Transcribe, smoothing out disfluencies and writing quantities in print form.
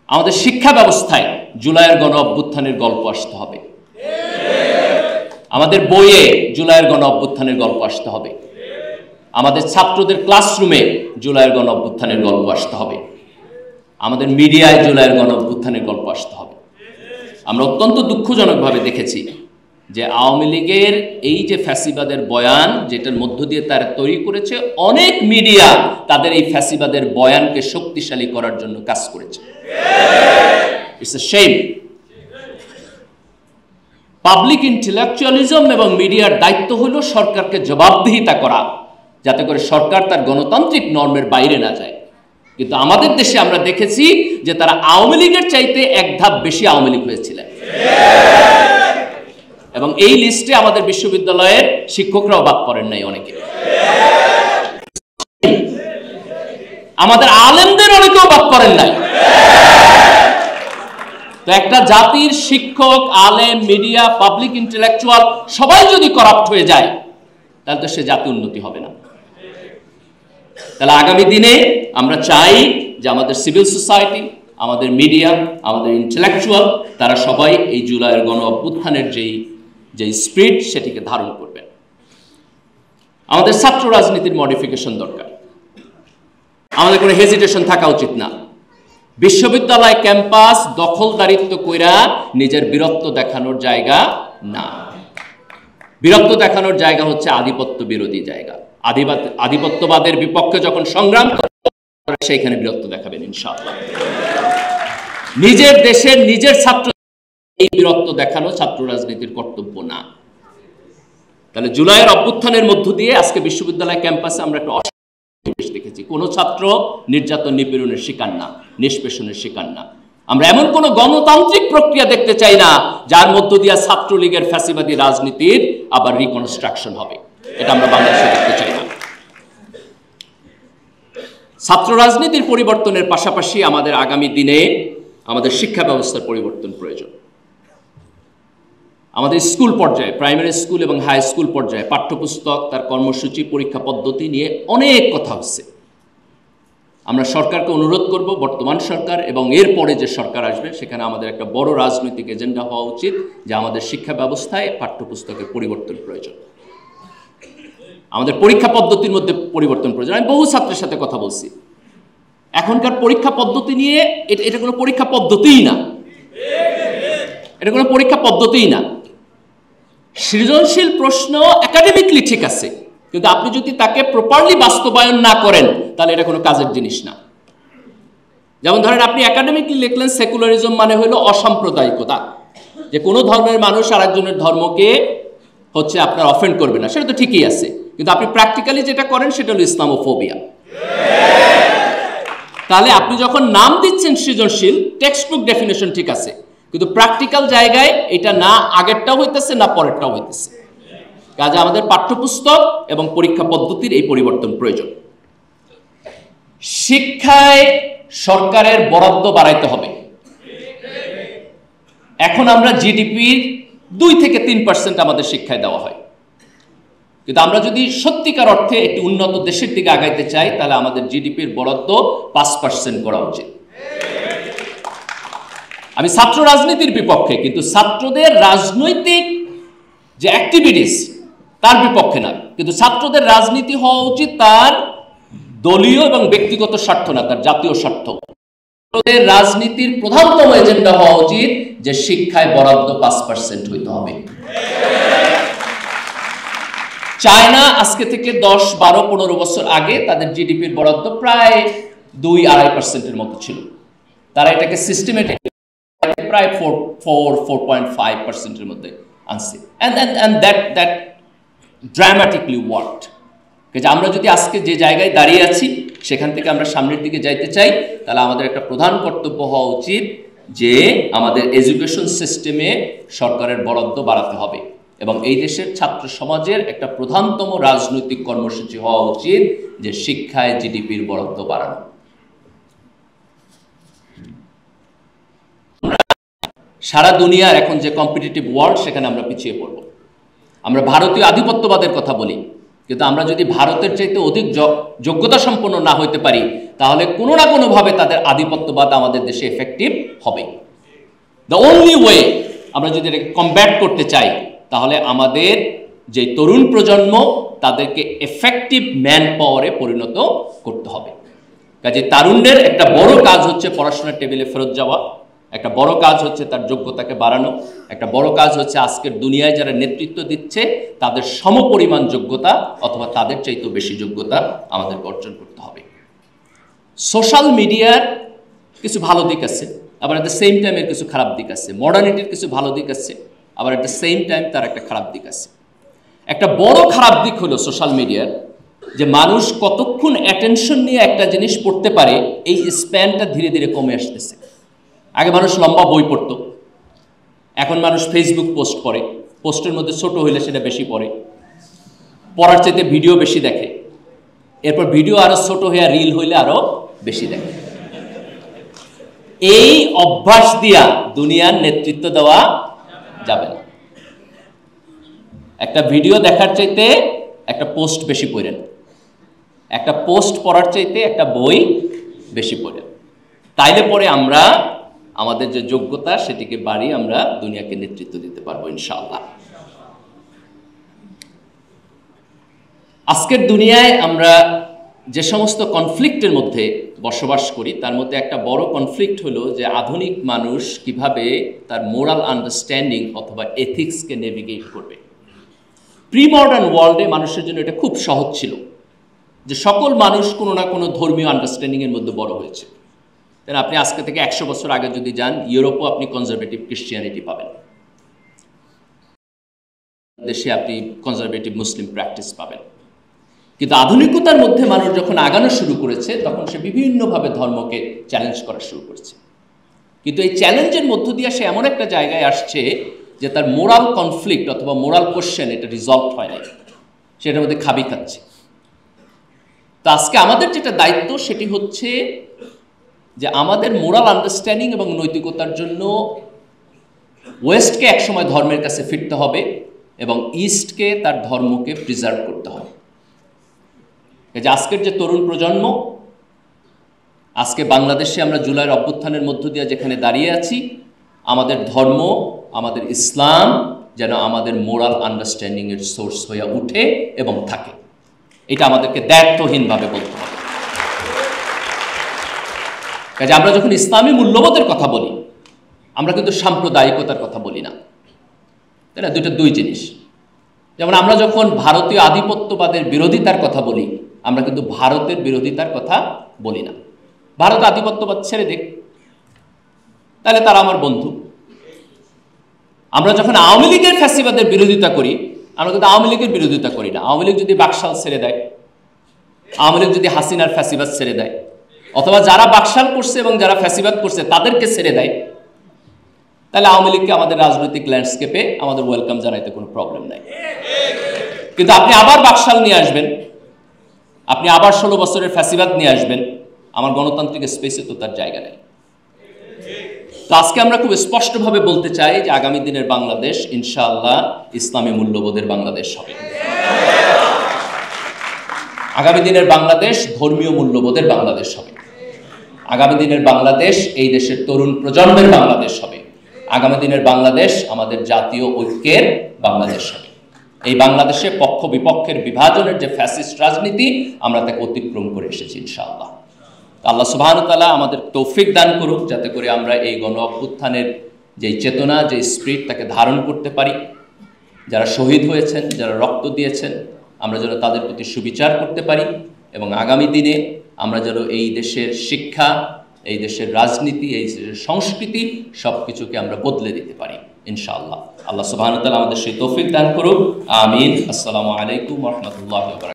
আমাদের শিক্ষা ব্যবস্থায় জুলাইয়ের গণ অভ্যুত্থানের গল্প আসতে হবে, আমাদের বইয়ে জুলাইয়ের গণ অভ্যুত্থানের গল্প আসতে হবে, আমাদের ছাত্রদের ক্লাসরুমে জুলাইয়ের গণ অভ্যুত্থানের গল্প আসতে হবে, আমাদের মিডিয়ায় জুলাইয়ের গণ অভ্যুত্থানের গল্প আসতে হবে। আমরা অত্যন্ত দুঃখজনকভাবে দেখেছি যে আওয়ামী লীগের এই যে ফ্যাসিবাদের বয়ান, যেটার মধ্য দিয়ে তারা তৈরি করেছে, অনেক মিডিয়া তাদের এই ফ্যাসিবাদের বয়ানকে শক্তিশালী করার জন্য কাজ করেছে। It's a shame. Public intellectualism এবং মিডিয়ার দায়িত্ব হলো সরকারকে জবাবদিহিতা করা, যাতে করে সরকার তার গণতান্ত্রিক নর্মের বাইরে না যায়। কিন্তু আমাদের দেশে আমরা দেখেছি যে তারা আওয়ামী লীগের চাইতে এক ধাপ বেশি আওয়ামী লীগ হয়েছিলেন, এবং এই লিস্টে আমাদের বিশ্ববিদ্যালয়ের শিক্ষকরাও বাদ পড়েন নাই, অনেকে, আমাদের আলেমদের অনেকেও বাদ পড়েন নাই। তো একটা জাতির শিক্ষক, আলেম, মিডিয়া, পাবলিক ইন্টেলেকচুয়াল সবাই যদি করাপ্ট হয়ে যায়, তাহলে তো সে জাতি উন্নতি হবে না। তাহলে আগামী দিনে আমরা চাই যে আমাদের সিভিল সোসাইটি, আমাদের মিডিয়া, আমাদের ইন্টেলেকচুয়াল, তারা সবাই এই জুলাইয়ের গণ অভ্যুত্থানের যেই স্পিরিট সেটিকে ধারণ করবেন। আমাদের ছাত্র রাজনীতির মডিফিকেশন দরকার। আমাদের কোনো হেজিটেশন থাকা উচিত না। বিশ্ববিদ্যালয় ক্যাম্পাস দখলদারিত্ব কইরা নিজের বীরত্ব দেখানোর জায়গা না। বীরত্ব দেখানোর জায়গা হচ্ছে আধিপত্য বিরোধী জায়গা। আধিপত্যবাদের বিপক্ষে যখন সংগ্রাম করে, সেইখানে বীরত্ব দেখাবেন ইনশাআল্লাহ। নিজের দেশের নিজের ছাত্র এই বীরত্ব দেখানো ছাত্র রাজনীতির কর্তব্য না। তাহলে জুলাইয়ের অভ্যুত্থানের মধ্য দিয়ে আজকে বিশ্ববিদ্যালয় ক্যাম্পাসে আমরা একটা পরিবেশ দেখেছি। কোনো ছাত্র নির্যাতন নিপীড়নের শিকার না, নিষ্পেষণের শিকার না। আমরা এমন কোনো গণতান্ত্রিক প্রক্রিয়া দেখতে চাই না যার মধ্য দিয়ে ছাত্রলীগের ফ্যাসিবাদী রাজনীতির আবার রিকনস্ট্রাকশন হবে। এটা আমরা বাংলাদেশে দেখতে চাই না। ছাত্র রাজনীতির পরিবর্তনের পাশাপাশি আমাদের আগামী দিনে আমাদের শিক্ষা ব্যবস্থার পরিবর্তন প্রয়োজন। আমাদের স্কুল পর্যায়ে, প্রাইমারি স্কুল এবং হাই স্কুল পর্যায়ে পাঠ্যপুস্তক, তার কর্মসূচি, পরীক্ষা পদ্ধতি নিয়ে অনেক কথা হচ্ছে। আমরা সরকারকে অনুরোধ করব, বর্তমান সরকার এবং এরপরে যে সরকার আসবে, সেখানে আমাদের একটা বড় রাজনৈতিক এজেন্ডা হওয়া উচিত যে আমাদের শিক্ষা ব্যবস্থায় পাঠ্যপুস্তকের পরিবর্তন প্রয়োজন। আমাদের পরীক্ষা পদ্ধতির মধ্যে পরিবর্তন প্রয়োজন। আমি বহু ছাত্রের সাথে কথা বলছি, এখনকার পরীক্ষা পদ্ধতি নিয়ে এটা কোনো পরীক্ষা পদ্ধতিই না, এটা কোনো পরীক্ষা পদ্ধতিই না। সৃজনশীল প্রশ্ন একাডেমিকলি ঠিক আছে, কিন্তু আপনি যদি তাকে প্রপারলি বাস্তবায়ন না করেন, তাহলে এটা কোনো কাজের জিনিস না। যেমন ধরেন, আপনি একাডেমিকলি লিখলেন সেকুলারিজম মানে হলো অসাম্প্রদায়িকতা, যে কোনো ধর্মের মানুষ আরেকজনের ধর্মকে হচ্ছে আপনার অফেন্ড করবে না, সেটা তো ঠিকই আছে। কিন্তু আপনি প্র্যাকটিক্যালি যেটা করেন সেটা হলো ইসলামোফোবিয়া। তাহলে আপনি যখন নাম দিচ্ছেন সৃজনশীল, টেক্সট বুক ডেফিনেশন ঠিক আছে, কিন্তু প্র্যাকটিক্যাল জায়গায় এটা না আগেরটাও হইতেছে না পরেরটাও হইতেছে। কাজে আমাদের পাঠ্যপুস্তক এবং পরীক্ষা পদ্ধতির এই পরিবর্তন প্রয়োজন। শিক্ষায় সরকারের বরাদ্দ বাড়াইতে হবে। এখন আমরা জিডিপির 2 থেকে 3% আমাদের শিক্ষায় দেওয়া হয়, কিন্তু আমরা যদি সত্যিকার অর্থে একটি উন্নত দেশের দিকে আগাইতে চাই, তাহলে আমাদের জিডিপির বরাদ্দ 5% করা উচিত। আমি ছাত্র রাজনীতির বিপক্ষে, কিন্তু ছাত্রদের রাজনৈতিক যে অ্যাক্টিভিটিস তার বিপক্ষে না। কিন্তু ছাত্রদের রাজনীতি হওয়া উচিত তার দলীয় এবং ব্যক্তিগত স্বার্থ না, তার জাতীয় স্বার্থ। ছাত্রদের রাজনীতির প্রধানতম এজেন্ডা হওয়া উচিত যে শিক্ষায় বরাদ্দ 5% হইতে হবে। চায়না আজকে থেকে 10, 12, 15 বছর আগে তাদের জিডিপির বরাদ্দ প্রায় 2-2.5% মতো ছিল। তারা এটাকে সিস্টেমেটিক প্রায় 4.5% মধ্যে আনছে। and that dramatically worked। আমরা যদি আজকে যে জায়গায় দাঁড়িয়ে আছি সেখান থেকে আমরা সামনের দিকে যাইতে চাই, তাহলে আমাদের একটা প্রধান কর্তব্য হওয়া উচিত যে আমাদের এডুকেশন সিস্টেমে সরকারের বরাদ্দ বাড়াতে হবে, এবং এই দেশের ছাত্র সমাজের একটা প্রধানতম রাজনৈতিক কর্মসূচি হওয়া উচিত যে শিক্ষায় জিডিপির বরাদ্দ বাড়ানো। সারা দুনিয়ার এখন যে কম্পিটিটিভ ওয়ার্ল্ড, সেখানে আমরা পিছিয়ে পড়ব। আমরা ভারতীয় আধিপত্যবাদের কথা বলি, কিন্তু আমরা যদি ভারতের চাইতে অধিক যোগ্যতা সম্পন্ন না হইতে পারি, তাহলে কোনো না কোনোভাবে তাদের আধিপত্যবাদ আমাদের দেশে এফেক্টিভ হবে। দ্য অনলি ওয়ে আমরা যদি এটাকে কমব্যাট করতে চাই, তাহলে আমাদের যে তরুণ প্রজন্ম তাদেরকে এফেক্টিভ ম্যান পাওয়ারে পরিণত করতে হবে। কাজে তারুণ্যের একটা বড় কাজ হচ্ছে পড়াশোনার টেবিলে ফেরত যাওয়া, একটা বড় কাজ হচ্ছে তার যোগ্যতাকে বাড়ানো, একটা বড় কাজ হচ্ছে আজকের দুনিয়ায় যারা নেতৃত্ব দিচ্ছে তাদের সমপরিমাণ যোগ্যতা অথবা তাদের চাইতেও বেশি যোগ্যতা আমাদের অর্জন করতে হবে। সোশ্যাল মিডিয়ার কিছু ভালো দিক আছে, আবার অ্যাট দ্য সেম টাইম এর কিছু খারাপ দিক আছে। মডার্নিটির কিছু ভালো দিক আছে, আবার অ্যাট দ্য সেম টাইম তার একটা খারাপ দিক আছে। একটা বড় খারাপ দিক হলো সোশ্যাল মিডিয়ার যে মানুষ কতক্ষণ অ্যাটেনশন নিয়ে একটা জিনিস পড়তে পারে এই স্প্যানটা ধীরে ধীরে কমে আসতেছে। আগে মানুষ লম্বা বই পড়তো, এখন মানুষ ফেসবুক পোস্ট পড়ে, পোস্টের মধ্যে ছোট হইলে সেটা বেশি পড়ে, পড়ার চাইতে ভিডিও বেশি দেখে, এরপর ভিডিও আরো ছোট হয়ে রিল হইলে আরো বেশি দেখে। এই অভ্যাস দিয়া দুনিয়ার নেতৃত্ব দেওয়া যাবে না। একটা ভিডিও দেখার চাইতে একটা পোস্ট বেশি পড়েন, একটা পোস্ট পড়ার চাইতে একটা বই বেশি পড়েন, তাইলে পরে আমরা আমাদের যে যোগ্যতা সেটিকে বাড়িয়ে আমরা দুনিয়াকে নেতৃত্ব দিতে পারবো ইনশাআল্লাহ। আজকের দুনিয়ায় আমরা যে সমস্ত কনফ্লিক্টের মধ্যে বসবাস করি তার মধ্যে একটা বড় কনফ্লিক্ট হলো যে আধুনিক মানুষ কিভাবে তার মোরাল আন্ডারস্ট্যান্ডিং অথবা এথিক্সকে নেভিগেট করবে। প্রি মডার্ন ওয়ার্ল্ডে মানুষের জন্য এটা খুব সহজ ছিল যে সকল মানুষ কোনো না কোনো ধর্মীয় আন্ডারস্ট্যান্ডিংয়ের মধ্যে বড় হয়েছে। তাহলে আপনি আজকে থেকে 100 বছর আগে যদি যান, ইউরোপও আপনি কনজারভেটিভ ক্রিশ্চিয়ানিটি পাবেন, দেশে আপনি কনজারভেটিভ মুসলিম প্র্যাকটিস পাবেন। কিন্তু আধুনিকতার মধ্যে মানুষ যখন আগানো শুরু করেছে তখন সে বিভিন্নভাবে ধর্মকে চ্যালেঞ্জ করা শুরু করেছে। কিন্তু এই চ্যালেঞ্জের মধ্য দিয়ে সে এমন একটা জায়গায় আসছে যে তার মোরাল কনফ্লিক্ট অথবা মোরাল কোশ্চেন এটা রিজলভ হয় নাই, সেটার মধ্যে খাবি খাচ্ছে। তো আজকে আমাদের যেটা দায়িত্ব সেটি হচ্ছে যে আমাদের মোরাল আন্ডারস্ট্যান্ডিং এবং নৈতিকতার জন্য ওয়েস্টকে একসময় ধর্মের কাছে ফিরতে হবে এবং ইস্টকে তার ধর্মকে প্রিজার্ভ করতে হবে। যে আজকের যে তরুণ প্রজন্ম, আজকে বাংলাদেশে আমরা জুলাইয়ের অভ্যুত্থানের মধ্য দিয়ে যেখানে দাঁড়িয়ে আছি, আমাদের ধর্ম, আমাদের ইসলাম যেন আমাদের মোরাল আন্ডারস্ট্যান্ডিংয়ের সোর্স হয়ে উঠে এবং থাকে, এটা আমাদেরকে দায়িত্বহীনভাবে বলতে হবে। কাজে আমরা যখন ইসলামী মূল্যবোধের কথা বলি আমরা কিন্তু সাম্প্রদায়িকতার কথা বলি না, তাই না? দুই জিনিস। যেমন আমরা যখন ভারতীয় আধিপত্যবাদের বিরোধিতার কথা বলি আমরা কিন্তু ভারতের বিরোধিতার কথা বলি না। ভারত আধিপত্যবাদ ছেড়ে দেখ, তাহলে তারা আমার বন্ধু। আমরা যখন আওয়ামী লীগের ফ্যাসিবাদের বিরোধিতা করি আমরা কিন্তু আওয়ামী লীগের বিরোধিতা করি না। আওয়ামী লীগ যদি বাকশাল ছেড়ে দেয়, আওয়ামী লীগ যদি হাসিনার ফ্যাসিবাদ ছেড়ে দেয়, অথবা যারা বাকশাল করছে এবং যারা ফ্যাসিবাদ করছে তাদেরকে ছেড়ে দেয়, তাহলে আওয়ামী লীগকে আমাদের রাজনৈতিক ল্যান্ডস্কেপে আমাদের ওয়েলকাম জানাইতে কোনো প্রবলেম নাই। কিন্তু আপনি আবার বাকশাল নিয়ে আসবেন, আপনি আবার 16 বছরের ফ্যাসিবাদ নিয়ে আসবেন, আমার গণতান্ত্রিক স্পেসে তো তার জায়গা নেই। তো আজকে আমরা খুব স্পষ্টভাবে বলতে চাই যে আগামী দিনের বাংলাদেশ ইনশাআল্লাহ ইসলামী মূল্যবোধের বাংলাদেশ হবে। আগামী দিনের বাংলাদেশ ধর্মীয় মূল্যবোধের বাংলাদেশ হবে। আগামী দিনের বাংলাদেশ এই দেশের তরুণ প্রজন্মের বাংলাদেশ হবে। আগামী দিনের বাংলাদেশ আমাদের জাতীয় ঐক্যের বাংলাদেশ হবে। এই বাংলাদেশে পক্ষ বিপক্ষের বিভাজনের যে ফ্যাসিস্ট রাজনীতি আমরা তাকে অতিক্রম করে এসেছি ইনশাআল্লাহ। আল্লাহ সুবহানাহু ওয়া তাআলা আমাদের তৌফিক দান করুক যাতে করে আমরা এই গণ অভ্যুত্থানের যে চেতনা, যে স্পিরিট তাকে ধারণ করতে পারি। যারা শহীদ হয়েছেন, যারা রক্ত দিয়েছেন, আমরা যেন তাদের প্রতি সুবিচার করতে পারি এবং আগামী দিনে আমরা যেন এই দেশের শিক্ষা, এই দেশের রাজনীতি, এই দেশের সংস্কৃতি সব কিছুকে আমরা বদলে দিতে পারি ইনশাআল্লাহ। আল্লাহ সুবহানাহু ওয়া তাআলা আমাদের সেই তৌফিক দান করুক। আমিন। আসসালামু আলাইকুম ওয়া রাহমাতুল্লাহি ওয়া বারাকাতুহু।